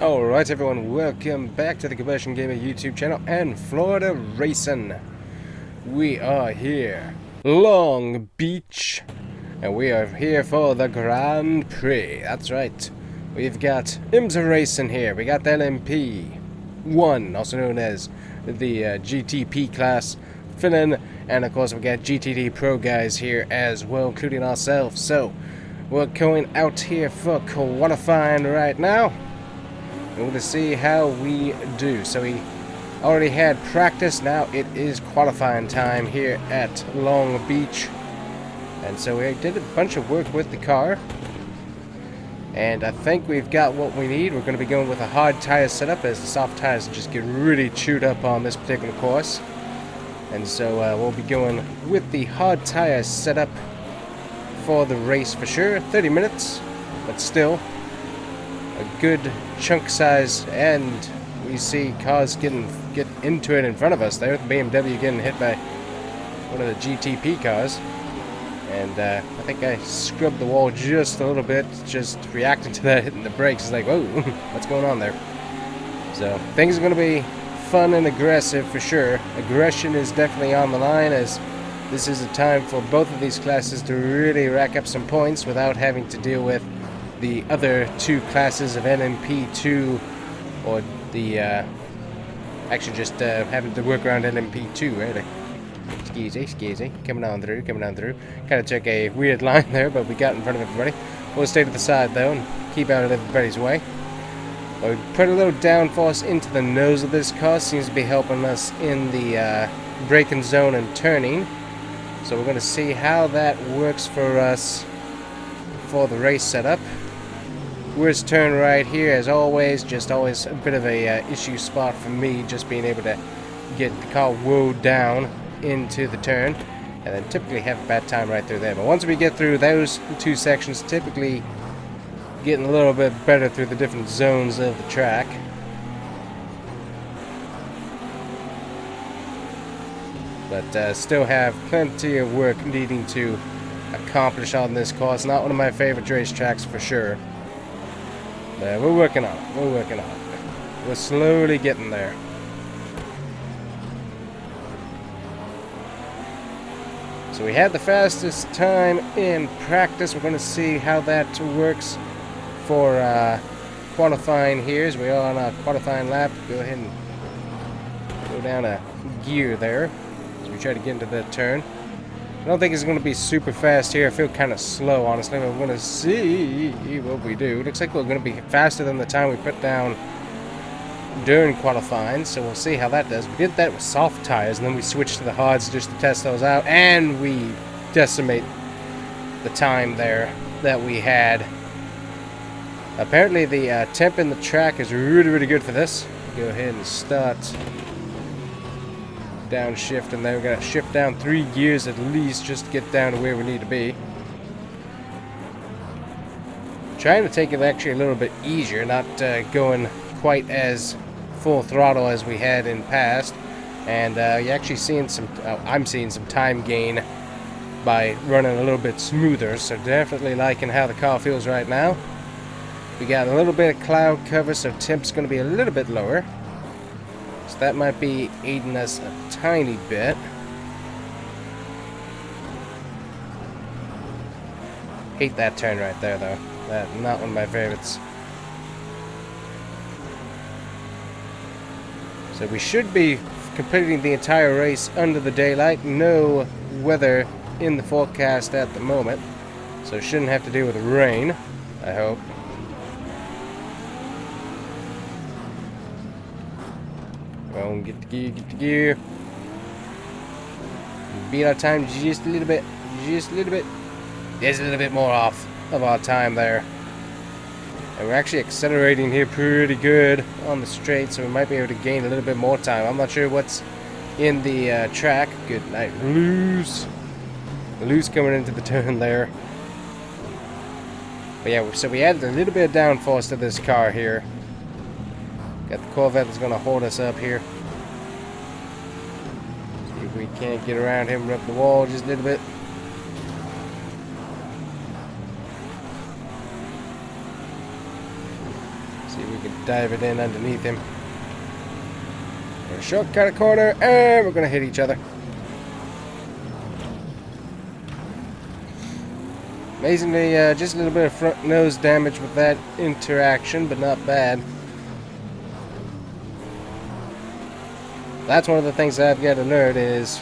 Alright everyone, welcome back to the Combustion Gamer YouTube channel and Florida Racing. We are here, Long Beach, and we are here for the Grand Prix. That's right, we've got IMSA Racing here, we got the LMP1, also known as the GTP class, filling, and of course we got GTD Pro guys here as well, including ourselves. So, we're going out here for qualifying right now. We're going to see how we do. So we already had practice, now it is qualifying time here at Long Beach. And so we did a bunch of work with the car. And I think we've got what we need. We're going to be going with a hard tire setup, as the soft tires just get really chewed up on this particular course. And so we'll be going with the hard tire setup for the race for sure. 30 minutes, but still a good chunk size, and we see cars get into it in front of us there. The BMW getting hit by one of the GTP cars, and I think I scrubbed the wall just a little bit, just reacting to that hitting the brakes. It's like, whoa, what's going on there? So things are going to be fun and aggressive for sure. Aggression is definitely on the line, as this is a time for both of these classes to really rack up some points without having to deal with the other two classes of LMP2, or the actually just having to work around LMP2, right? Skeezy, coming on through. Kind of took a weird line there, but we got in front of everybody. We'll stay to the side though and keep out of everybody's way. We put a little downforce into the nose of this car, seems to be helping us in the braking zone and turning. So we're going to see how that works for us for the race setup. Worst turn right here, as always, just always a bit of a issue spot for me, just being able to get the car woed down into the turn, and then typically have a bad time right through there. But once we get through those two sections, typically getting a little bit better through the different zones of the track. But still have plenty of work needing to accomplish on this course. Not one of my favorite racetracks for sure. But we're working on it. We're slowly getting there. So we had the fastest time in practice. We're going to see how that works for qualifying here, as we are on our qualifying lap. Go ahead and go down a gear there as we try to get into that turn. I don't think it's going to be super fast here. I feel kind of slow, honestly. We're going to see what we do. Looks like we're going to be faster than the time we put down during qualifying, so we'll see how that does. We did that with soft tires, and then we switched to the hards just to test those out, and we decimate the time there that we had. Apparently the temp in the track is really good for this. Go ahead and start downshift, and then we're going to shift down 3 gears at least just to get down to where we need to be. Trying to take it actually a little bit easier, not going quite as full throttle as we had in past, and you're actually seeing some I'm seeing some time gain by running a little bit smoother, so definitely liking how the car feels right now. We got a little bit of cloud cover, so temp's going to be a little bit lower. So that might be aiding us a tiny bit. Hate that turn right there, though. That's not one of my favorites. So we should be completing the entire race under the daylight. No weather in the forecast at the moment, so shouldn't have to deal with rain, I hope. Well, get the gear. Beat our time just a little bit. There's a little bit more off of our time there. And we're actually accelerating here pretty good on the straight, so we might be able to gain a little bit more time. I'm not sure what's in the track. Good night. Loose coming into the turn there. But yeah, so we added a little bit of downforce to this car here. Got the Corvette that's going to hold us up here. See if we can't get around him, rub the wall just a little bit. See if we can dive it in underneath him. We're shortcut a corner, and we're gonna hit each other. Amazingly, just a little bit of front nose damage with that interaction, but not bad. That's one of the things that I've got to learn is,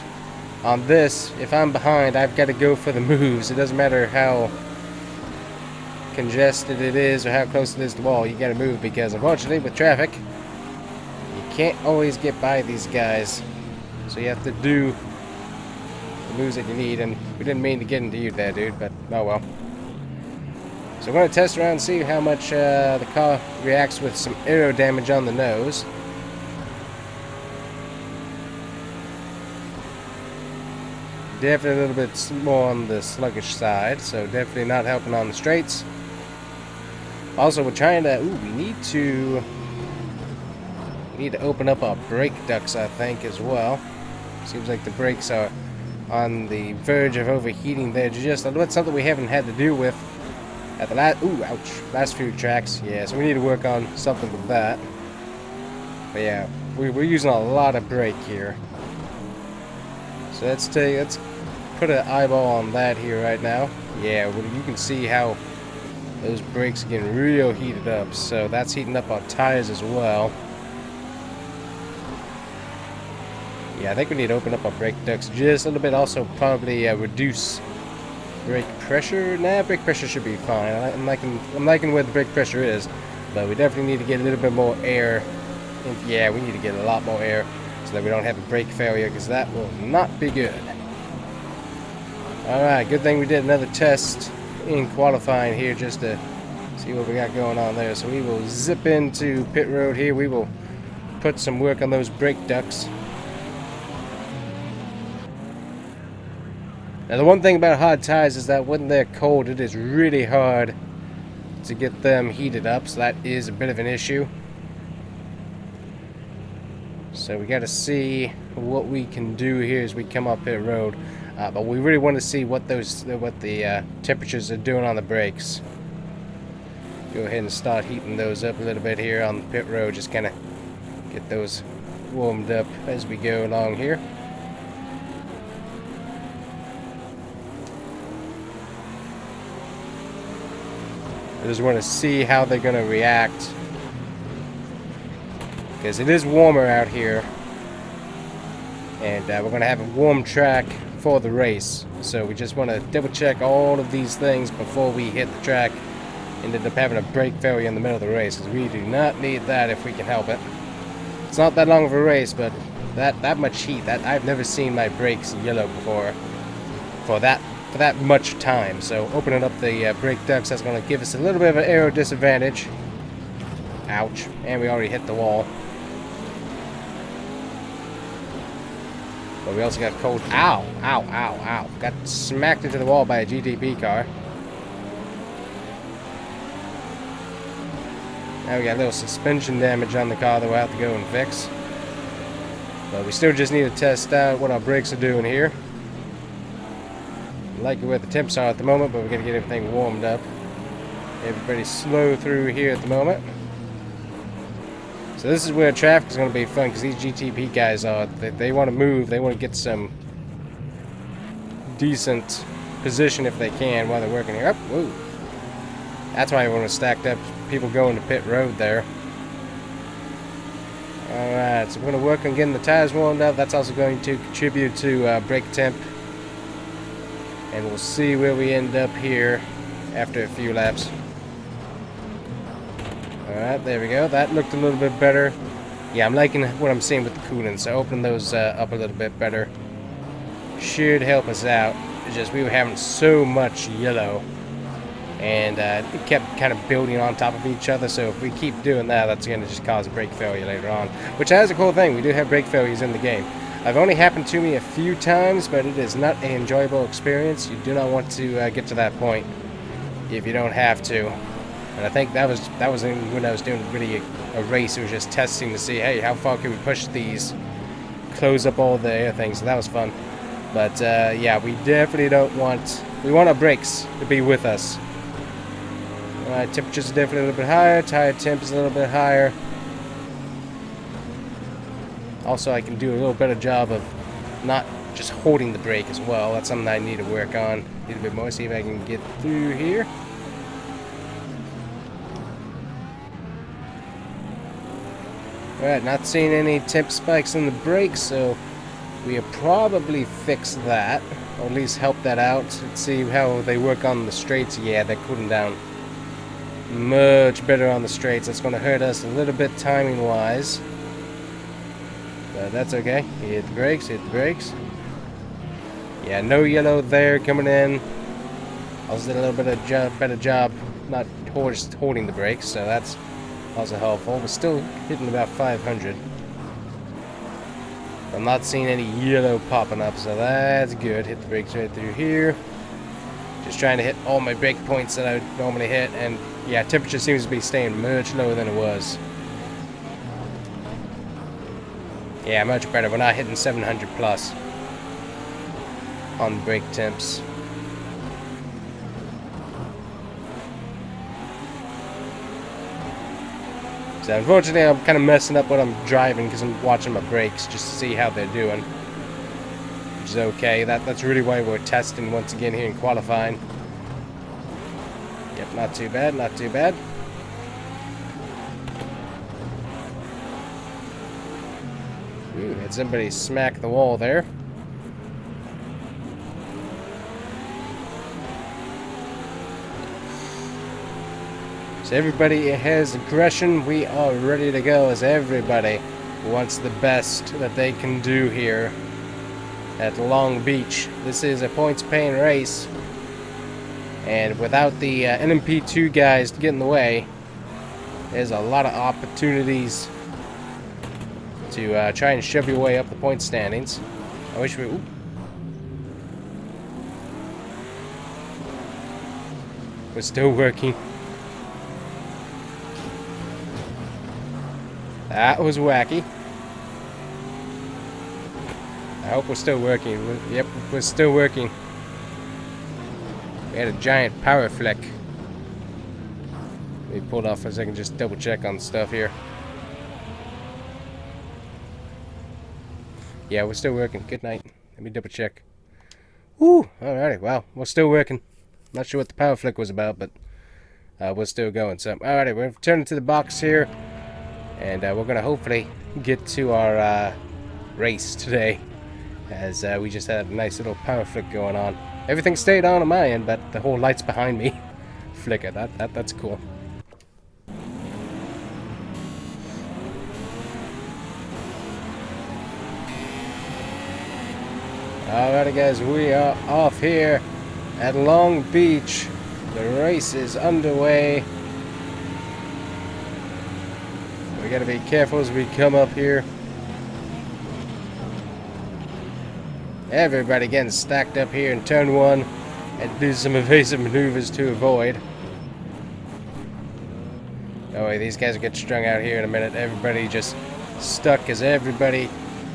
on this, if I'm behind, I've got to go for the moves. It doesn't matter how congested it is or how close it is to the wall, you got to move, because unfortunately with traffic, you can't always get by these guys. So you have to do moves that you need, and we didn't mean to get into you there, dude, but oh well. So we're going to test around and see how much the car reacts with some aero damage on the nose. Definitely a little bit more on the sluggish side, so definitely not helping on the straights. Also, we're trying to, we need to open up our brake ducts, I think, as well. Seems like the brakes are on the verge of overheating there. Just something we haven't had to deal with at the last few tracks. Yeah, so we need to work on something with that. But yeah, we're using a lot of brake here. So let's put an eyeball on that here right now. Yeah, well, you can see how those brakes are getting real heated up. So that's heating up our tires as well. Yeah, I think we need to open up our brake ducts just a little bit. Also, probably reduce brake pressure. Nah, brake pressure should be fine. I'm liking where the brake pressure is, but we definitely need to get a little bit more air. Yeah, we need to get a lot more air so that we don't have a brake failure, because that will not be good. All right, good thing we did another test in qualifying here just to see what we got going on there. So we will zip into pit road here. We will put some work on those brake ducts. Now, the one thing about hard tires is that when they're cold, it is really hard to get them heated up, so that is a bit of an issue. So we got to see what we can do here as we come up pit road, but we really want to see what the temperatures are doing on the brakes. Go ahead and start heating those up a little bit here on the pit road, just kind of get those warmed up as we go along here. I just want to see how they're going to react, because it is warmer out here, and we're going to have a warm track for the race. So we just want to double check all of these things before we hit the track and end up having a brake failure in the middle of the race, because we do not need that if we can help it. It's not that long of a race, but that much heat, that I've never seen my brakes yellow before for that much time. So opening up the brake ducts, that's going to give us a little bit of an aero disadvantage. Ouch. And we already hit the wall. But we also got cold. Ow, ow, ow, ow. Got smacked into the wall by a GTP car. Now we got a little suspension damage on the car that we'll have to go and fix. But we still just need to test out what our brakes are doing here. I like where the temps are at the moment, but we're going to get everything warmed up. Everybody's slow through here at the moment. So this is where traffic is going to be fun, because these GTP guys they want to move. They want to get some decent position if they can while they're working here. Oh, whoa. That's why everyone was stacked up. People going to pit road there. Alright, so we're going to work on getting the tires warmed up. That's also going to contribute to brake temp. And we'll see where we end up here after a few laps. Alright, there we go. That looked a little bit better. Yeah, I'm liking what I'm seeing with the coolant, so opening those up a little bit better should help us out. It's just we were having so much yellow, and it kept kind of building on top of each other, so if we keep doing that, that's going to just cause a brake failure later on, which is a cool thing. We do have brake failures in the game. I've only happened to me a few times, but it is not an enjoyable experience. You do not want to get to that point if you don't have to. And I think that was when I was doing really a race. It was just testing to see, hey, how far can we push these, close up all the air things. So that was fun. But yeah, we definitely don't want. We want our brakes to be with us. All Temperature's definitely a little bit higher. Tire temp is a little bit higher. Also, I can do a little better job of not just holding the brake as well. That's something I need to work on a little bit more. See if I can get through here. Alright, not seeing any temp spikes in the brakes, so we'll probably fix that. Or at least help that out. Let's see how they work on the straights. Yeah, they're cooling down much better on the straights. That's going to hurt us a little bit timing-wise. But that's okay. Hit the brakes, hit the brakes. Yeah, no yellow there coming in. Also did a little bit of better job not just holding the brakes, so that's also helpful. We're still hitting about 500. I'm not seeing any yellow popping up, so that's good. Hit the brakes right through here. Just trying to hit all my brake points that I would normally hit, and yeah, temperature seems to be staying much lower than it was. Yeah, much better. We're not hitting 700 plus on brake temps. So unfortunately, I'm kind of messing up what I'm driving because I'm watching my brakes just to see how they're doing. Which is okay. That's really why we're testing once again here in qualifying. Yep, not too bad, not too bad. Ooh, had somebody smack the wall there. So everybody has aggression. We are ready to go as everybody wants the best that they can do here at Long Beach. This is a points-paying race. And without the NMP2 guys to get in the way, there's a lot of opportunities to try and shove your way up the point standings. I wish we... Ooh. We're still working. That was wacky. I hope we're still working. Yep, we're still working. We had a giant power fleck. We pulled off for a second, just double check on stuff here. Yeah, we're still working. Good night. Let me double check. Woo! Alrighty, wow, we're still working. Not sure what the power flick was about, but we're still going. So, alrighty, we're returning to the box here. And we're going to hopefully get to our race today, as we just had a nice little power flick going on. Everything stayed on my end, but the whole lights behind me flicker. That's cool. Alrighty guys, we are off here at Long Beach. The race is underway. We gotta be careful as we come up here. Everybody getting stacked up here in turn one and do some evasive maneuvers to avoid. Oh wait, these guys will get strung out here in a minute. Everybody just stuck as everybody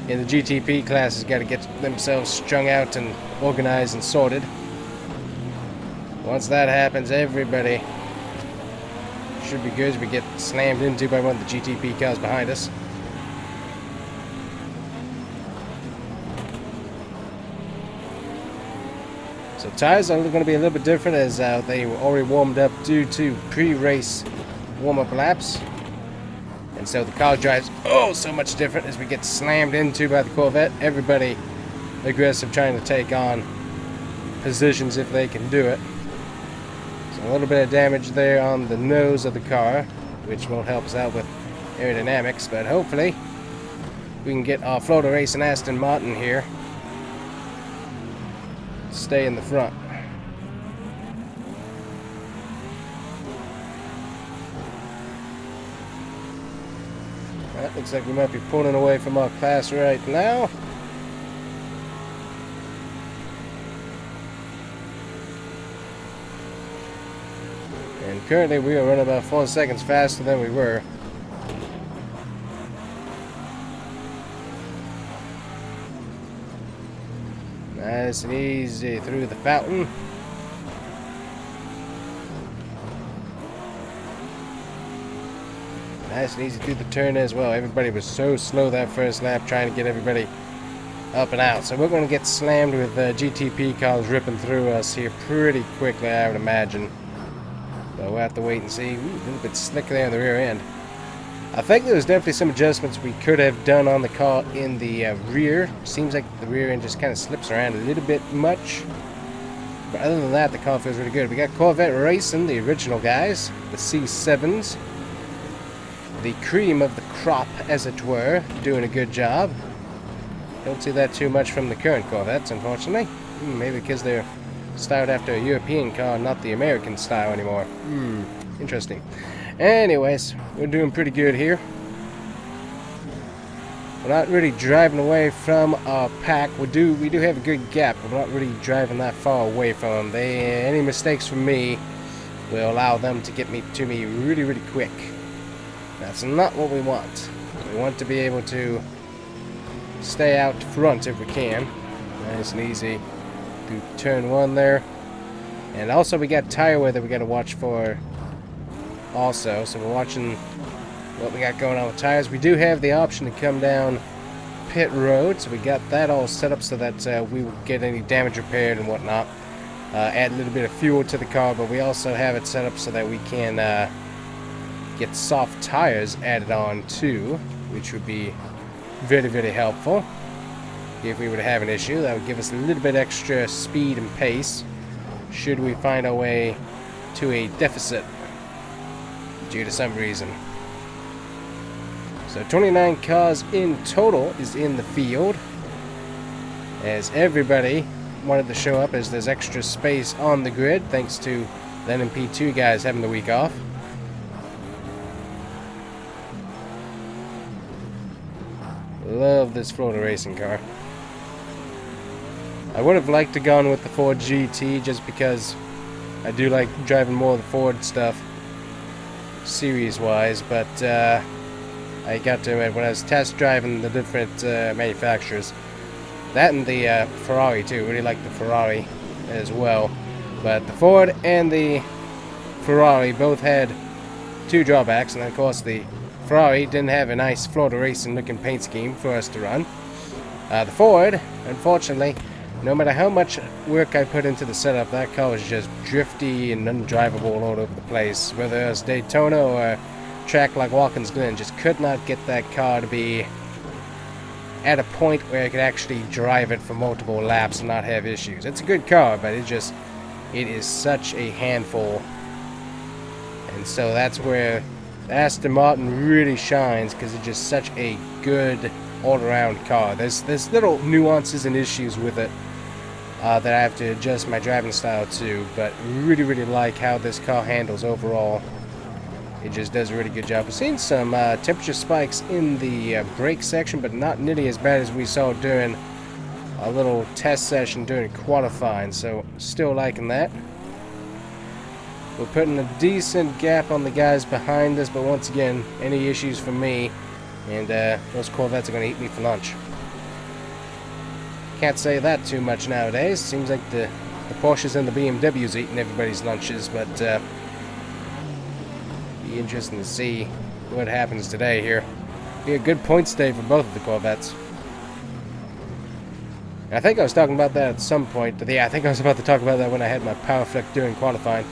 in the GTP class has got to get themselves strung out and organized and sorted. Once that happens, everybody should be good as we get slammed into by one of the GTP cars behind us. So tires are going to be a little bit different, as they were already warmed up due to pre-race warm-up laps. And so the car drives so much different as we get slammed into by the Corvette. Everybody aggressive, trying to take on positions if they can do it. So a little bit of damage there on the nose of the car, which won't help us out with aerodynamics, but hopefully we can get our Florida Racing Aston Martin here. Stay in the front. That looks like we might be pulling away from our class right now. And currently we are running about 4 seconds faster than we were. Nice and easy through the fountain. Nice and easy through the turn as well. Everybody was so slow that first lap trying to get everybody up and out. So we're going to get slammed with GTP cars ripping through us here pretty quickly, I would imagine. But we'll have to wait and see. Ooh, a little bit slick there in the rear end. I think there was definitely some adjustments we could have done on the car in the rear. Seems like the rear end just kind of slips around a little bit much. But other than that, the car feels really good. We got Corvette Racing, the original guys, the C7s. The cream of the crop, as it were, doing a good job. Don't see that too much from the current Corvettes, unfortunately. Maybe because they're styled after a European car, not the American style anymore. Interesting. Anyways, we're doing pretty good here. We're not really driving away from our pack. We do have a good gap, but we're not really driving that far away from them. Any mistakes from me will allow them to get to me really, really quick. That's not what we want. We want to be able to stay out front if we can. Nice and easy through turn 1 there. And also we got tire weather we got to watch for also. So we're watching what we got going on with tires. We do have the option to come down pit road, so we got that all set up so that we will get any damage repaired and whatnot. Add a little bit of fuel to the car, but we also have it set up so that we can get soft tires added on too, which would be very, very helpful. If we were to have an issue, that would give us a little bit extra speed and pace should we find our way to a deficit due to some reason. So 29 cars in total is in the field, as everybody wanted to show up as there's extra space on the grid thanks to the NP2 guys having the week off. Love this Florida racing car. I would have liked to gone with the Ford GT just because I do like driving more of the Ford stuff series-wise, but I got to admit, when I was test driving the different manufacturers, that and the Ferrari too, really like the Ferrari as well, but the Ford and the Ferrari both had two drawbacks, and of course the Ferrari didn't have a nice Florida racing looking paint scheme for us to run. The Ford, unfortunately, no matter how much work I put into the setup, that car was just drifty and undrivable all over the place. Whether it was Daytona or a track like Watkins Glen, just could not get that car to be at a point where I could actually drive it for multiple laps and not have issues. It's a good car, but it is such a handful. And so that's where Aston Martin really shines, because it's just such a good all-around car. There's little nuances and issues with it that I have to adjust my driving style to, but really, really like how this car handles overall. It just does a really good job. We've seen some temperature spikes in the brake section, but not nearly as bad as we saw during a little test session during qualifying, so still liking that. We're putting a decent gap on the guys behind us, but once again, any issues for me, and those Corvettes are going to eat me for lunch. Can't say that too much nowadays. Seems like the Porsches and the BMWs eating everybody's lunches, but be interesting to see what happens today here. Be a good points day for both of the Corvettes. I think I was talking about that at some point, but yeah, I think I was about to talk about that when I had my power flick during qualifying.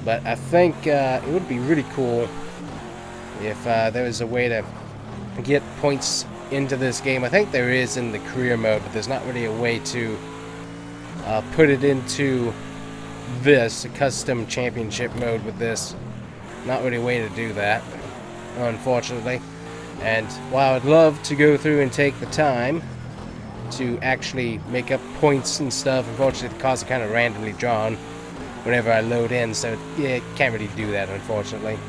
But I think it would be really cool if there was a way to get points into this game. I think there is in the career mode, but there's not really a way to put it into this custom championship mode with this. Not really a way to do that, unfortunately. And while I'd love to go through and take the time to actually make up points and stuff, unfortunately the cars are kind of randomly drawn whenever I load in, so yeah, can't really do that, unfortunately.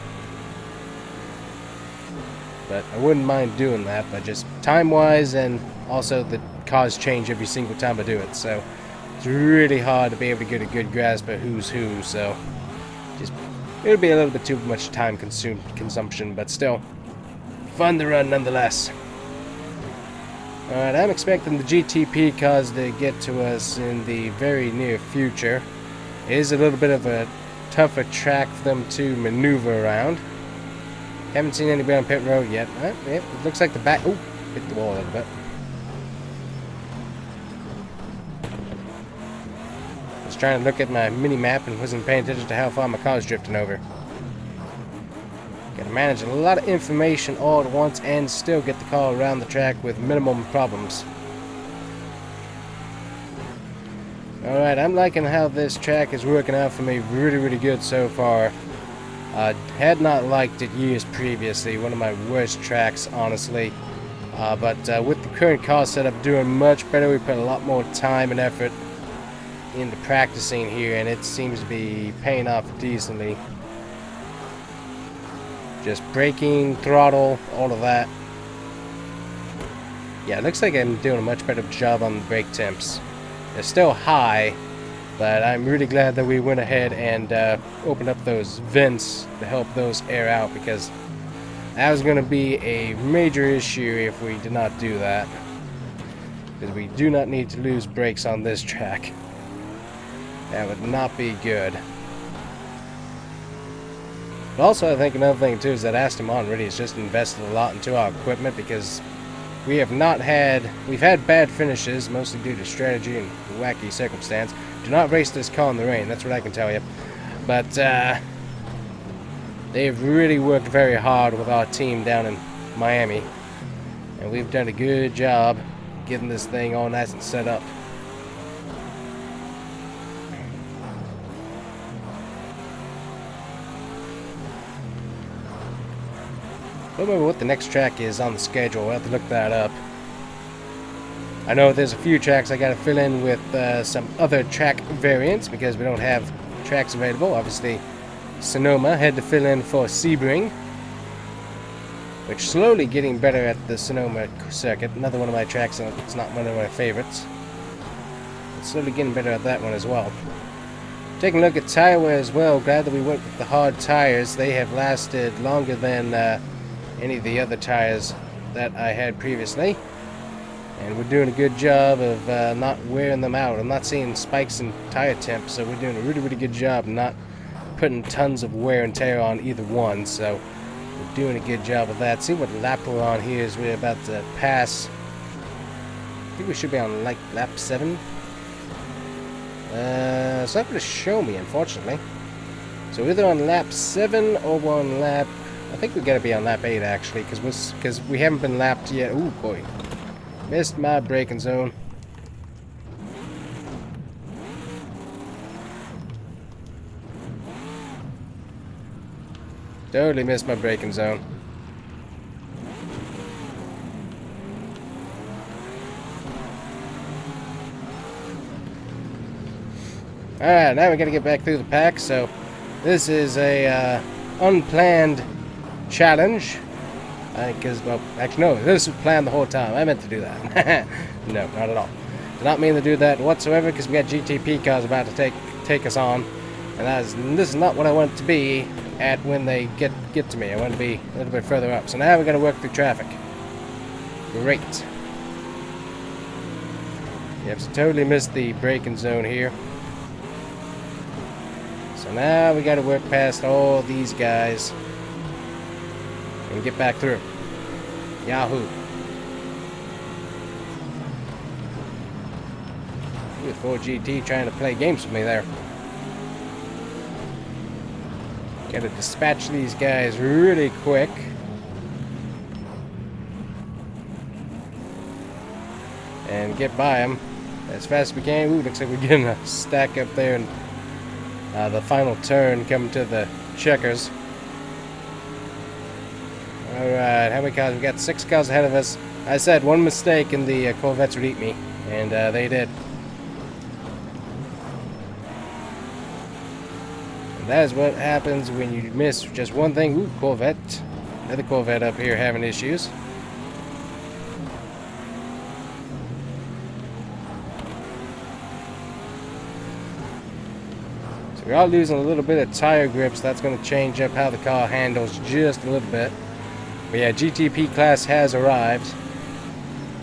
But I wouldn't mind doing that, but just time-wise, and also the cars change every single time I do it, so it's really hard to be able to get a good grasp of who's who, so just it'll be a little bit too much time consumption, but still fun to run nonetheless. Alright, I'm expecting the GTP cars to get to us in the very near future. It is a little bit of a tougher track for them to maneuver around. Haven't seen anybody on pit road yet. Yep, it looks like the back... Ooh, hit the wall a little bit. I was trying to look at my mini-map and wasn't paying attention to how far my car was drifting over. Gotta manage a lot of information all at once and still get the car around the track with minimum problems. Alright, I'm liking how this track is working out for me really, really good so far. Had not liked it years previously, one of my worst tracks, honestly. But with the current car setup doing much better, we put a lot more time and effort into practicing here, and it seems to be paying off decently. Just braking, throttle, all of that. Yeah, it looks like I'm doing a much better job on the brake temps. They're still high, but I'm really glad that we went ahead and opened up those vents to help those air out, because that was going to be a major issue if we did not do that. Because we do not need to lose brakes on this track. That would not be good. But also, I think another thing too is that Aston Martin really has just invested a lot into our equipment, because we've had bad finishes, mostly due to strategy and wacky circumstance. Do not race this car in the rain, that's what I can tell you. But they've really worked very hard with our team down in Miami, and we've done a good job getting this thing all nice and set up. I don't remember what the next track is on the schedule. We'll have to look that up. I know there's a few tracks I got to fill in with some other track variants, because we don't have tracks available. Obviously, Sonoma had to fill in for Sebring, which slowly getting better at the Sonoma circuit. Another one of my tracks, and it's not one of my favorites. It's slowly getting better at that one as well. Taking a look at tire wear as well. Glad that we went with the hard tires. They have lasted longer than any of the other tires that I had previously, and we're doing a good job of not wearing them out. I'm not seeing spikes in tire temp, so we're doing a really, really good job not putting tons of wear and tear on either one, so we're doing a good job of that. See what lap we're on here. Is we're about to pass, I think we should be on like lap 7. It's not going to show me, unfortunately. So either on lap 7 or we're on lap, I think we got to be on lap 8 actually, because we haven't been lapped yet. Ooh boy, missed my braking zone. Totally missed my braking zone. Alright, now we got to get back through the pack. So this is a unplanned challenge, because, well, actually no, this was planned the whole time. I meant to do that. No, not at all. Did not mean to do that whatsoever, because we got GTP cars about to take us on, and this is not what I want it to be at when they get to me. I want to be a little bit further up. So now we're going to work through traffic. Great. Yep, so totally missed the braking zone here. So now we got to work past all these guys and get back through. Yahoo. With 4GT trying to play games with me there. Gotta dispatch these guys really quick. And get by them as fast as we can. Ooh, looks like we're getting a stack up there in the final turn coming to the checkers. Alright, how many cars? We got 6 cars ahead of us. I said one mistake and the Corvettes would eat me, and they did. And that is what happens when you miss just one thing. Ooh, Corvette. Another Corvette up here having issues. So we are losing a little bit of tire grip, so that's going to change up how the car handles just a little bit. But yeah, GTP class has arrived,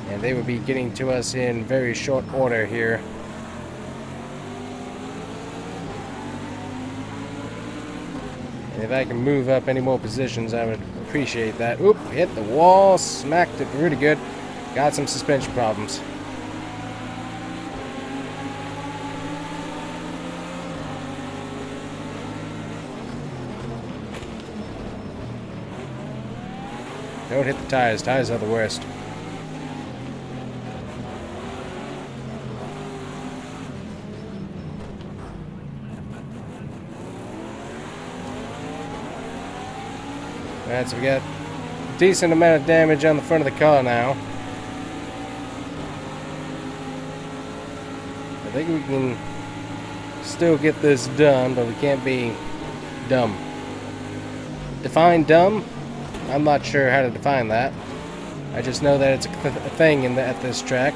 and they will be getting to us in very short order here. And if I can move up any more positions, I would appreciate that. Oop, hit the wall, smacked it really good. Got some suspension problems. Don't hit the tires. Tires are the worst. Alright, so we got a decent amount of damage on the front of the car now. I think we can still get this done, but we can't be dumb. Define dumb? I'm not sure how to define that. I just know that it's a thing at this track.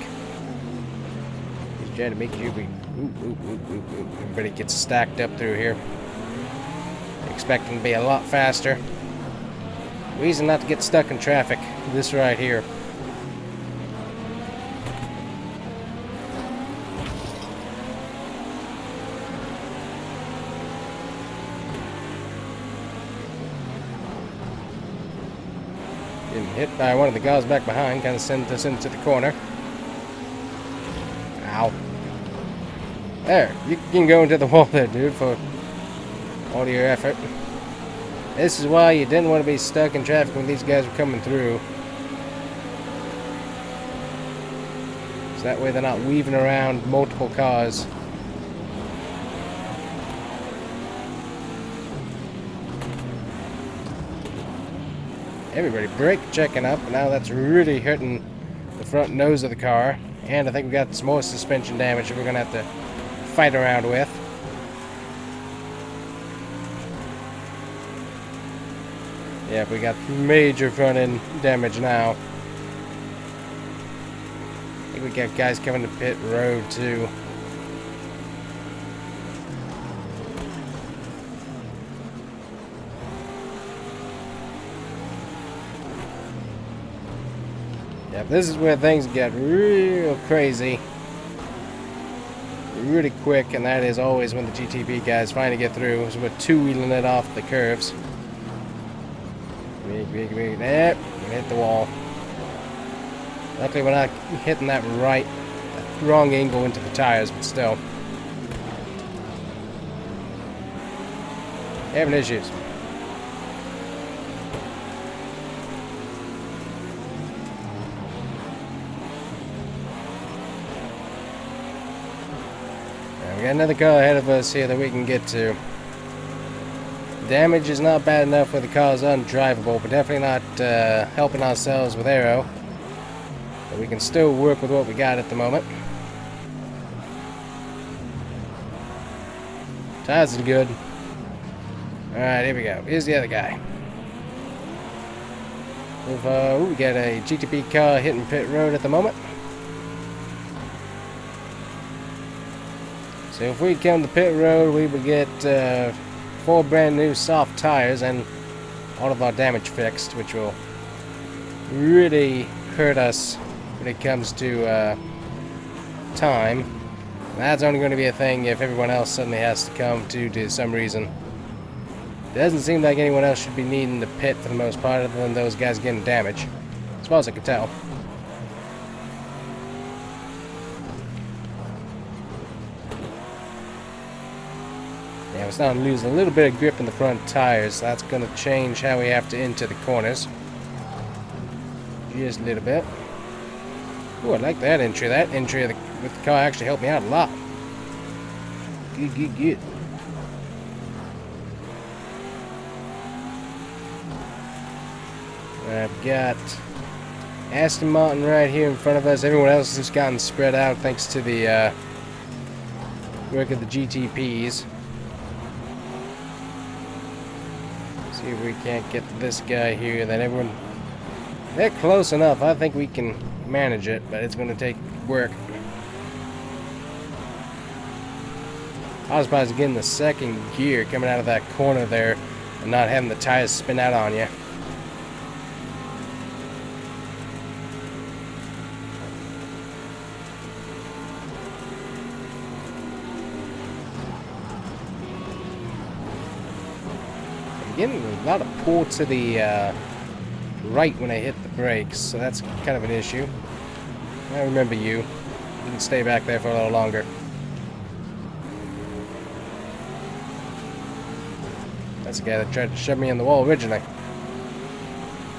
He's trying to make you be... Everybody gets stacked up through here. Expecting to be a lot faster. Reason not to get stuck in traffic. This right here. Getting hit by one of the guys back behind, kind of sent us into the corner. Ow. There, you can go into the wall there, dude, for all your effort. This is why you didn't want to be stuck in traffic when these guys were coming through. So that way they're not weaving around multiple cars. Everybody brake checking up, and now that's really hurting the front nose of the car. And I think we got some more suspension damage that we're going to have to fight around with. Yeah, we got major front end damage now. I think we got guys coming to pit road too. Yeah, this is where things get real crazy. Really quick, and that is always when the GTP guys finally get through. So we're two-wheeling it off the curves. Big. There, hit the wall. Luckily we're not hitting that wrong angle into the tires, but still. Having issues. And we got another car ahead of us here that we can get to. Damage is not bad enough where the car is undrivable, but definitely not helping ourselves with aero. But we can still work with what we got at the moment. Tires are good. Alright, here we go. Here's the other guy. We got a GTP car hitting pit road at the moment. So if we come to pit road, we would get 4 brand new soft tires and all of our damage fixed, which will really hurt us when it comes to time. That's only going to be a thing if everyone else suddenly has to come to some reason. Doesn't seem like anyone else should be needing the pit for the most part, other than those guys getting damage, as far as I can tell. Yeah, we're starting to lose a little bit of grip in the front tires. So that's going to change how we have to enter the corners. Just a little bit. Oh, I like that entry. That entry with the car actually helped me out a lot. Good. I've got Aston Martin right here in front of us. Everyone else has gotten spread out thanks to the work of the GTPs. See if we can't get this guy here. Then everyone, they're close enough. I think we can manage it, but it's going to take work. I was surprised getting the second gear coming out of that corner there and not having the tires spin out on you. Getting a lot of pull to the right when I hit the brakes, so that's kind of an issue. I remember you. You can stay back there for a little longer. That's the guy that tried to shove me in the wall originally.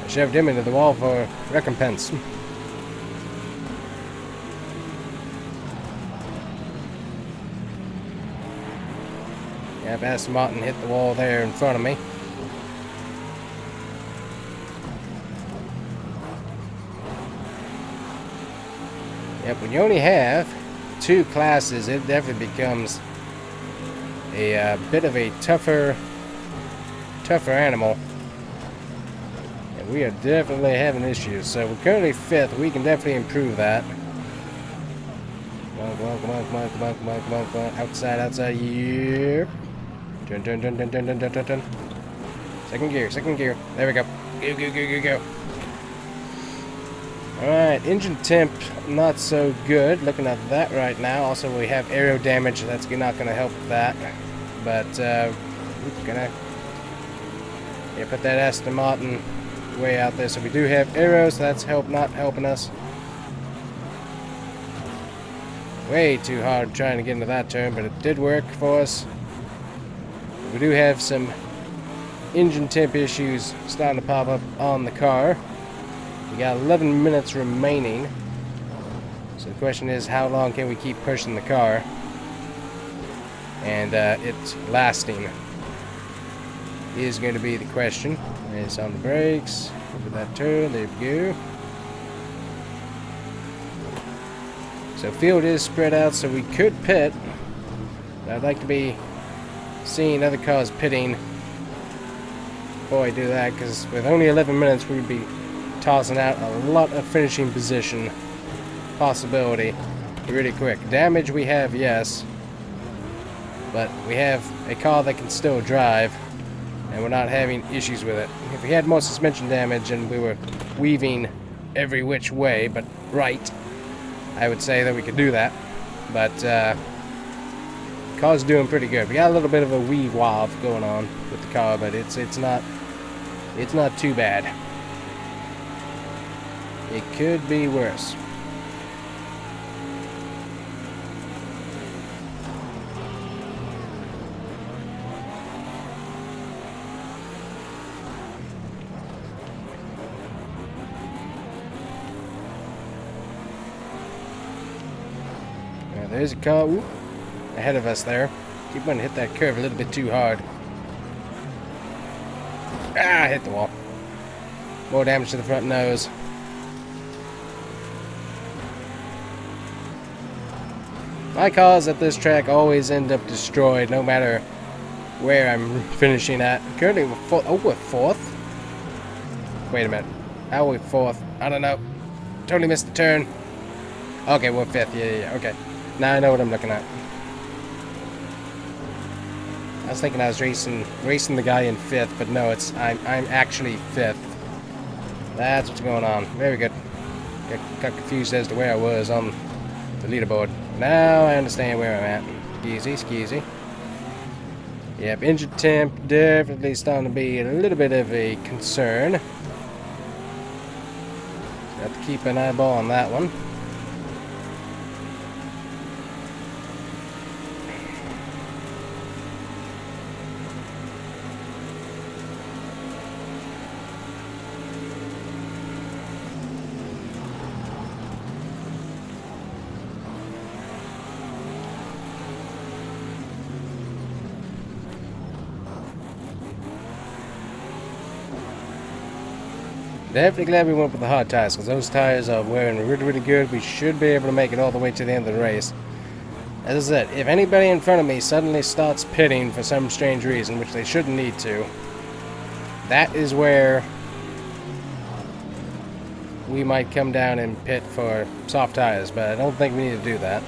I shoved him into the wall for recompense. Yep, Aston Martin hit the wall there in front of me. Yep, when you only have 2 classes, it definitely becomes a bit of a tougher animal. And we are definitely having issues. So we're currently 5th. We can definitely improve that. Come on, come on, come on, come on, come on, come on, come on, come on. Outside, outside. Yep. Turn, turn, turn, turn, turn, turn, turn, turn, turn. Second gear, second gear. There we go. Go, go, go, go, go. Alright, engine temp, not so good. Looking at that right now. Also, we have aero damage. That's not going to help with that. But, we're going to put that Aston Martin way out there. So we do have aeros. So that's not helping us. Way too hard trying to get into that turn, but it did work for us. We do have some engine temp issues starting to pop up on the car. We got 11 minutes remaining. So the question is, how long can we keep pushing the car? And it's lasting is going to be the question. It's on the brakes. Over that turn. There we go. So field is spread out, so we could pit. But I'd like to be seeing other cars pitting before I do that, because with only 11 minutes we'd be tossing out a lot of finishing position possibility really quick. Damage we have, yes, but we have a car that can still drive, and we're not having issues with it. If we had more suspension damage and we were weaving every which way but right, I would say that we could do that. But car's doing pretty good. We got a little bit of a weave-wav going on with the car, but it's not too bad. It could be worse. Now there's a car ahead of us there. Keep on hit that curve a little bit too hard. Ah, hit the wall. More damage to the front nose. My cars at this track always end up destroyed, no matter where I'm finishing at. Currently, we're 4th? Wait a minute. How are we 4th? I don't know. Totally missed the turn. Okay, we're 5th. Yeah, okay. Now I know what I'm looking at. I was thinking I was racing the guy in 5th, but no, I'm actually 5th. That's what's going on. Very good. Got confused as to where I was on the leaderboard. Now I understand where I'm at. Skeezy, skeezy. Yep, engine temp definitely starting to be a little bit of a concern. Have to keep an eyeball on that one. Definitely glad we went with the hard tires, because those tires are wearing really, really good. We should be able to make it all the way to the end of the race. As I said, if anybody in front of me suddenly starts pitting for some strange reason, which they shouldn't need to, that is where we might come down and pit for soft tires, but I don't think we need to do that.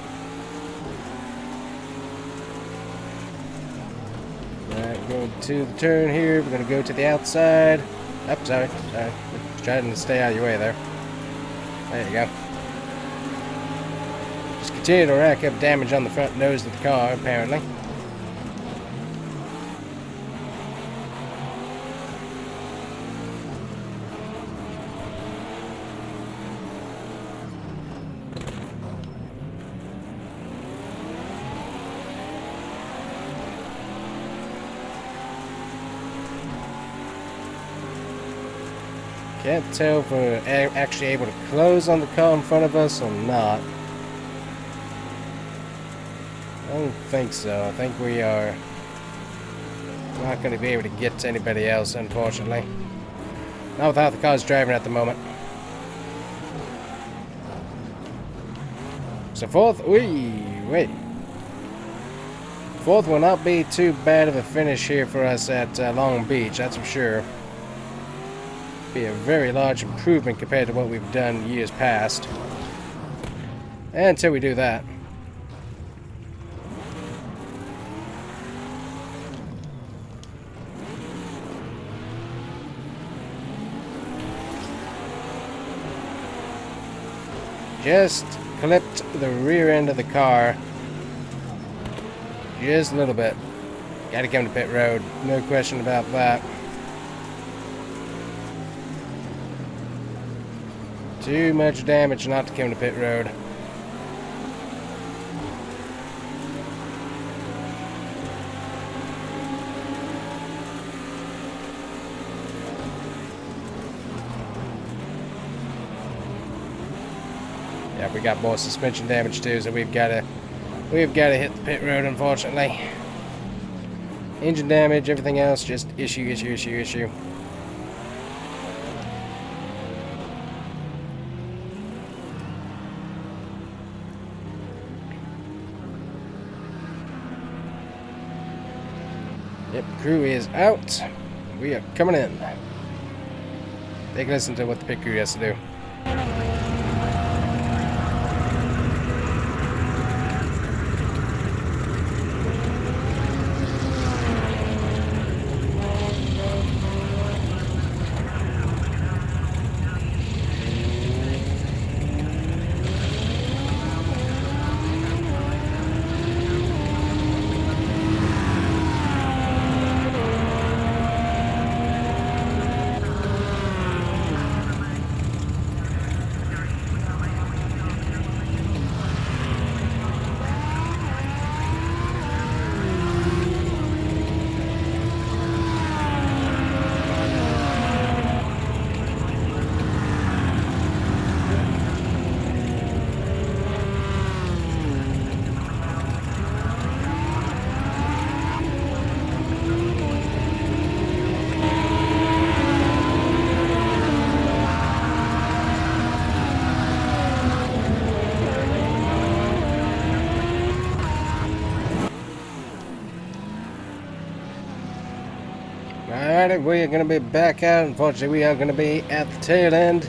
Alright, going to the turn here. We're going to go to the outside. Oh, sorry. Trying to stay out of your way there. There you go. Just continue to rack up damage on the front nose of the car, apparently. Can't tell if we're actually able to close on the car in front of us or not. I don't think so. I think we are not going to be able to get to anybody else, unfortunately. Not without the cars driving at the moment. So fourth, wait. Fourth will not be too bad of a finish here for us at Long Beach, that's for sure. Be a very large improvement compared to what we've done years past. And until we do that. Just clipped the rear end of the car. Just a little bit. Gotta come to pit road. No question about that. Too much damage not to come to pit road. Yeah, we got more suspension damage too, so we've got to hit the pit road, unfortunately. Engine damage, everything else, just issue. Yep, crew is out. We are coming in. Take a listen to what the pit crew has to do. Alright, we are going to be back out. Unfortunately, we are going to be at the tail end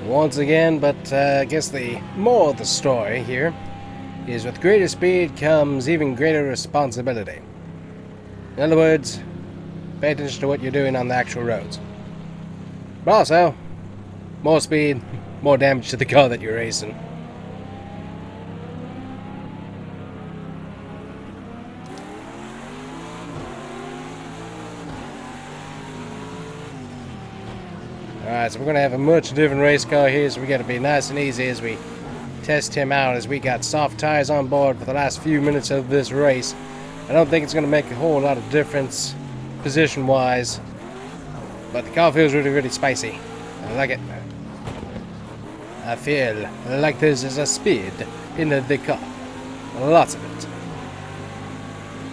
once again, but I guess the moral of the story here is with greater speed comes even greater responsibility. In other words, pay attention to what you're doing on the actual roads. But also, more speed, more damage to the car that you're racing. Alright, so we're going to have a much different race car here, so we got to be nice and easy as we test him out, as we got soft tires on board for the last few minutes of this race. I don't think it's going to make a whole lot of difference position-wise, but the car feels really, really spicy. I like it. I feel like this is a speed in the car. Lots of it.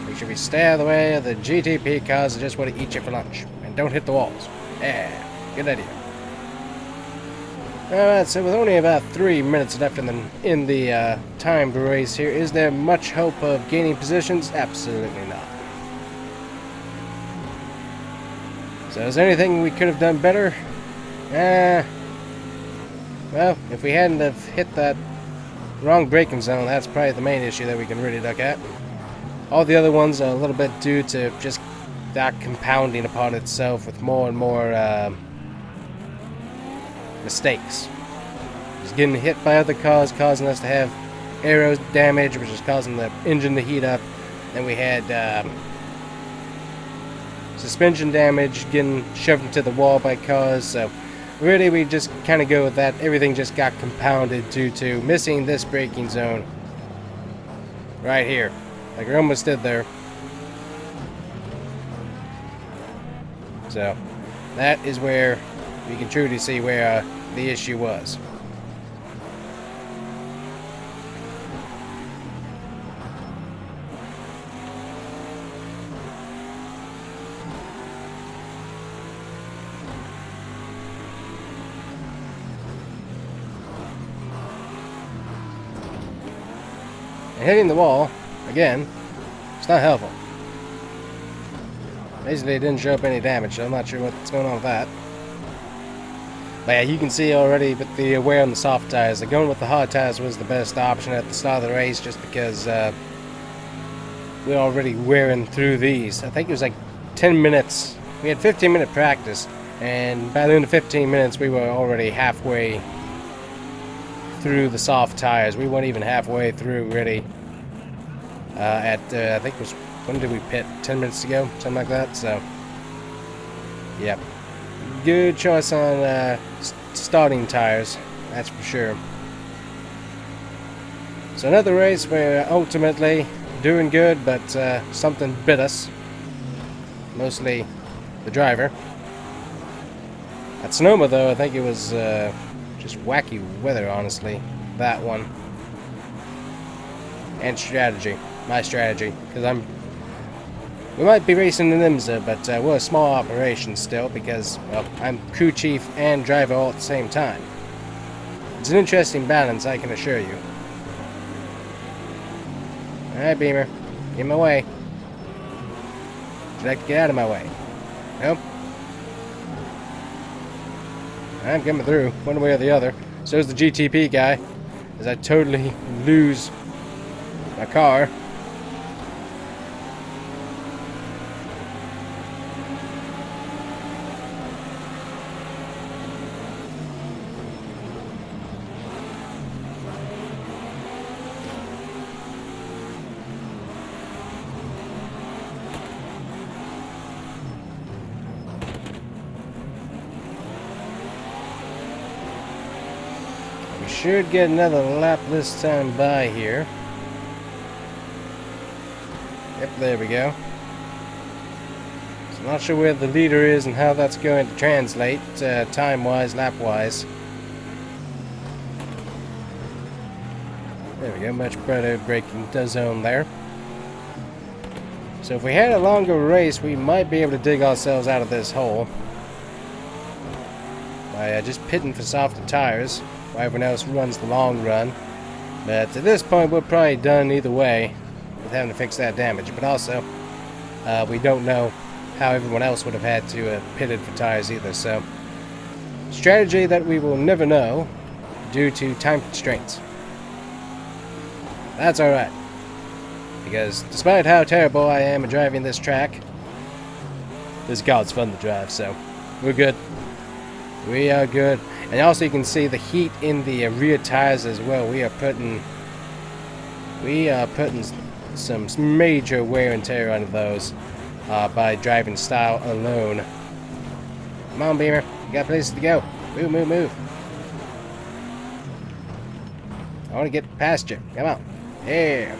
Make sure we stay out of the way of the GTP cars that just want to eat you for lunch. And don't hit the walls. Yeah, good idea. Alright, so with only about 3 minutes left in the timed race here, is there much hope of gaining positions? Absolutely not. So is there anything we could have done better? Well, if we hadn't have hit that wrong braking zone, that's probably the main issue that we can really look at. All the other ones are a little bit due to just that compounding upon itself with more and more mistakes. Just getting hit by other cars, causing us to have aero damage, which is causing the engine to heat up. Then we had suspension damage, getting shoved into the wall by cars. So really, we just kind of go with that. Everything just got compounded due to missing this braking zone right here. Like we almost did there. So That is where you can truly see where the issue was. And hitting the wall, again, it's not helpful. Basically, it didn't show up any damage, so I'm not sure what's going on with that. But yeah, you can see already with the wear on the soft tires, that going with the hard tires was the best option at the start of the race, just because we're already wearing through these. I think it was like 10 minutes. We had 15-minute practice, and by the end of 15 minutes, we were already halfway through the soft tires. We weren't even halfway through, really. I think it was, when did we pit? 10 minutes to go? Something like that, so. Yep. Good choice on starting tires, that's for sure. So another race where ultimately doing good, but something bit us. Mostly the driver. At Sonoma, though, I think it was just wacky weather, honestly. That one. And strategy. My strategy. Because we might be racing in IMSA, but we're a small operation still because, well, I'm crew chief and driver all at the same time. It's an interesting balance, I can assure you. Alright, Beamer. Get in my way. Would you like to get out of my way? Nope. I'm coming through, one way or the other. So is the GTP guy, as I totally lose my car. We should get another lap this time by here. Yep, there we go. So I'm not sure where the leader is and how that's going to translate time-wise, lap-wise. There we go, much better braking zone there. So if we had a longer race, we might be able to dig ourselves out of this hole by just pitting for softer tires, while everyone else runs the long run. But at this point, we're probably done either way with having to fix that damage. But also, we don't know how everyone else would have had to have pitted for tires either. So, strategy that we will never know due to time constraints. That's alright. Because despite how terrible I am at driving this track, this God's fun to drive, so we're good. We are good. And also you can see the heat in the rear tires as well. We are putting some major wear and tear on those by driving style alone. Come on, Beamer. You got places to go. Move, move, move. I want to get past you. Come on. Yeah.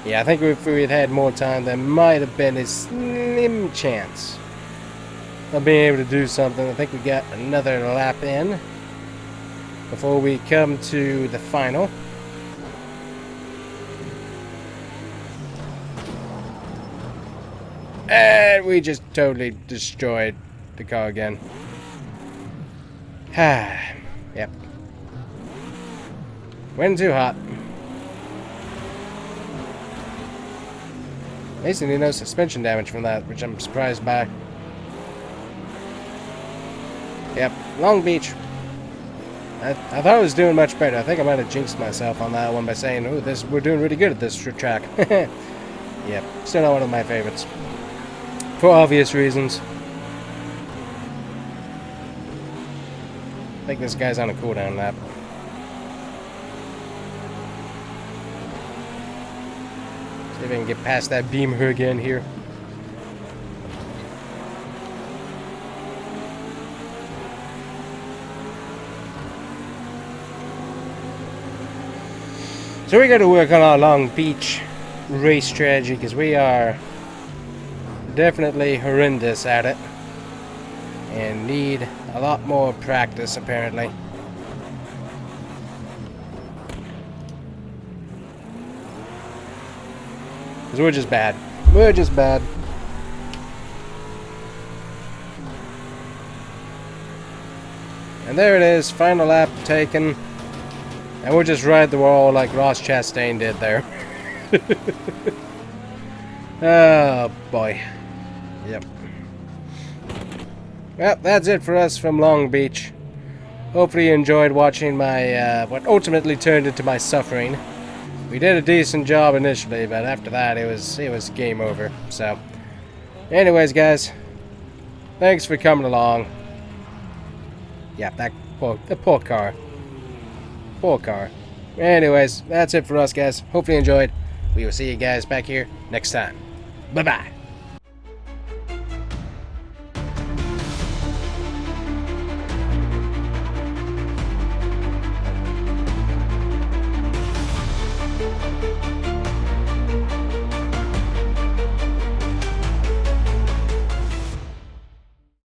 Yeah, I think if we had had more time, there might have been a slim chance of being able to do something. I think we got another lap in before we come to the final. And we just totally destroyed the car again. Yep. Went too hot. Basically no suspension damage from that, which I'm surprised by. Yep, Long Beach. I thought I was doing much better. I think I might have jinxed myself on that one by saying, "Oh, we're doing really good at this track." Yep, still not one of my favorites. For obvious reasons. I think this guy's on a cooldown lap. See if I can get past that Beamer again here. So we got to work on our Long Beach race strategy because we are definitely horrendous at it. And need a lot more practice, apparently. Because we're just bad. We're just bad. And there it is, final lap taken. And we'll just ride the wall like Ross Chastain did there. Oh boy. Yep. Well, that's it for us from Long Beach. Hopefully you enjoyed watching my, what ultimately turned into my suffering. We did a decent job initially, but after that it was game over. So, anyways guys, thanks for coming along. Yeah, the poor car. Poor car. Anyways, that's it for us guys. Hopefully you enjoyed. We will see you guys back here next time. Bye-bye.